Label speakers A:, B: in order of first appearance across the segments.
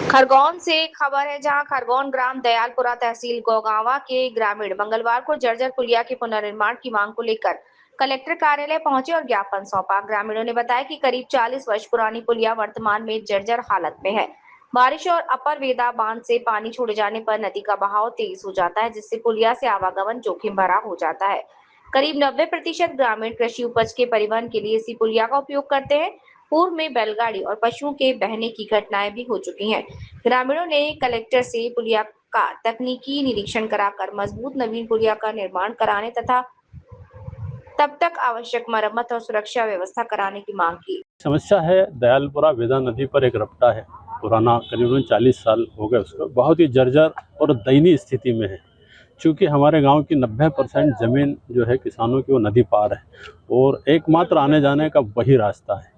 A: खरगोन से खबर है, जहां खरगोन ग्राम दयालपुरा तहसील गोगावा के ग्रामीण मंगलवार को जर्जर पुलिया के पुनर्निर्माण की मांग को लेकर कलेक्टर कार्यालय पहुंचे और ज्ञापन सौंपा। ग्रामीणों ने बताया कि करीब 40 वर्ष पुरानी पुलिया वर्तमान में जर्जर हालत में है। बारिश और अपर वेदा बांध से पानी छोड़े जाने पर नदी का बहाव तेज हो जाता है, जिससे पुलिया से आवागमन जोखिम भरा हो जाता है। करीब 90% ग्रामीण कृषि उपज के परिवहन के लिए इसी पुलिया का उपयोग करते हैं। पूर्व में बैलगाड़ी और पशुओं के बहने की घटनाएं भी हो चुकी हैं। ग्रामीणों ने कलेक्टर से पुलिया का तकनीकी निरीक्षण कराकर मजबूत नवीन पुलिया का निर्माण कराने तथा तब तक आवश्यक मरम्मत और सुरक्षा व्यवस्था कराने की मांग की।
B: समस्या है, दयालपुरा वेदा नदी पर एक रपटा है पुराना, करीबन 40 साल हो गए उसको, बहुत ही जर्जर और दयनीय स्थिति में है। चूँकि हमारे गांव की 90% ज़मीन जो है किसानों की वो नदी पार है और एकमात्र आने जाने का वही रास्ता है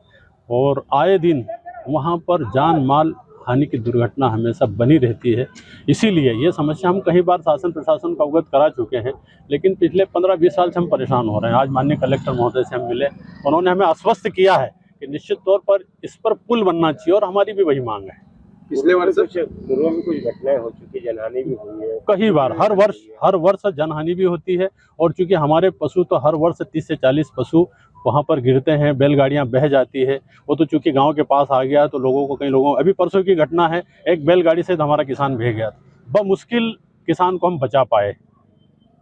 B: और आए दिन वहाँ पर जान माल हानि की दुर्घटना हमेशा बनी रहती है। इसीलिए ये समस्या हम कई बार शासन प्रशासन को अवगत करा चुके हैं, लेकिन पिछले 15-20 साल से हम परेशान हो रहे हैं। आज माननीय कलेक्टर महोदय से हम मिले, उन्होंने हमें आश्वस्त किया है कि निश्चित तौर पर इस पर पुल बनना चाहिए और हमारी भी वही मांग है।
C: पिछले वर्ष पूर्व में कुछ घटनाएं हो चुकी, जनहानि भी हुई है
B: कई बार, हर वर्ष जनहानि भी होती है और चूंकि हमारे पशु तो हर वर्ष 30 से 40 पशु वहाँ पर गिरते हैं, बैलगाड़ियाँ बह जाती है। वो तो चूंकि गांव के पास आ गया तो लोगों को, कई लोगों, अभी परसों की घटना है, एक बैलगाड़ी से हमारा किसान बह गया था। बमुश्किल किसान को हम बचा पाए।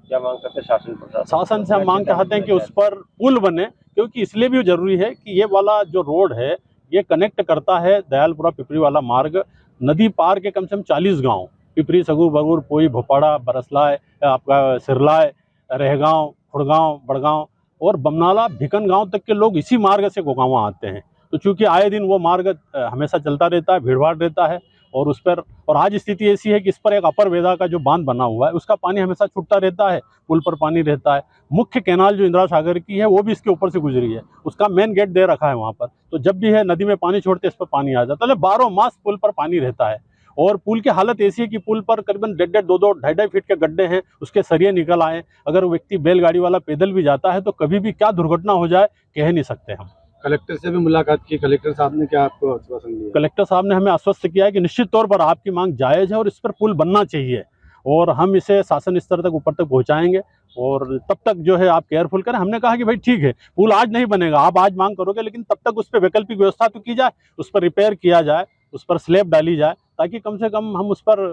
C: क्या मांग करते शासन प्रशासन?
B: शासन से हम मांग चाहते हैं कि उस पर पुल बने, क्योंकि इसलिए भी जरूरी है कि ये वाला जो रोड है ये कनेक्ट करता है दयालपुरा पिपरी वाला मार्ग नदी पार के कम से कम 40 गाँव, पिपरी, सगुर, बगुर, पोई, भोपाड़ा, बरसलाय, आपका सिरलाय, रहगांव, खुड़गांव, बड़गांव और बमनाला, भिकन गांव तक के लोग इसी मार्ग से गोगांवा आते हैं। तो चूंकि आए दिन वो मार्ग हमेशा चलता रहता है, भीड़भाड़ रहता है और उस पर, और आज स्थिति ऐसी है कि इस पर एक अपर वेदा का जो बांध बना हुआ है उसका पानी हमेशा छूटता रहता है, पुल पर पानी रहता है। मुख्य कैनाल जो इंदिरा सागर की है वो भी इसके ऊपर से गुजरी है, उसका मेन गेट दे रखा है वहाँ पर, तो जब भी है नदी में पानी छोड़ते इस पर पानी आ जाता है। 12 मास पुल पर पानी रहता है और पुल की हालत ऐसी है कि पुल पर करीबन 1.5, 2-2, 2.5 फीट के गड्ढे हैं, उसके सरिये निकल आए। अगर व्यक्ति बैलगाड़ी वाला पैदल भी जाता है तो कभी भी क्या दुर्घटना हो जाए कह नहीं सकते हम।
C: कलेक्टर से भी मुलाकात की, कलेक्टर साहब ने क्या आपको आश्वासन दिया?
B: कलेक्टर साहब ने हमें आश्वस्त किया है कि निश्चित तौर पर आपकी मांग जायज़ है और इस पर पुल बनना चाहिए और हम इसे शासन स्तर तक, ऊपर तक पहुंचाएंगे और तब तक जो है आप केयरफुल करें। हमने कहा कि भाई ठीक है, पुल आज नहीं बनेगा, आप आज मांग करोगे, लेकिन तब तक उस पर वैकल्पिक व्यवस्था तो की जाए, उस पर रिपेयर किया जाए, उस पर स्लैब डाली जाए, ताकि कम से कम हम उस पर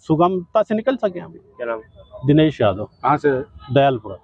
B: सुगमता से निकल सकें।
C: क्या नाम?
B: दिनेश यादव।
C: कहाँ से?
B: दयालपुरा।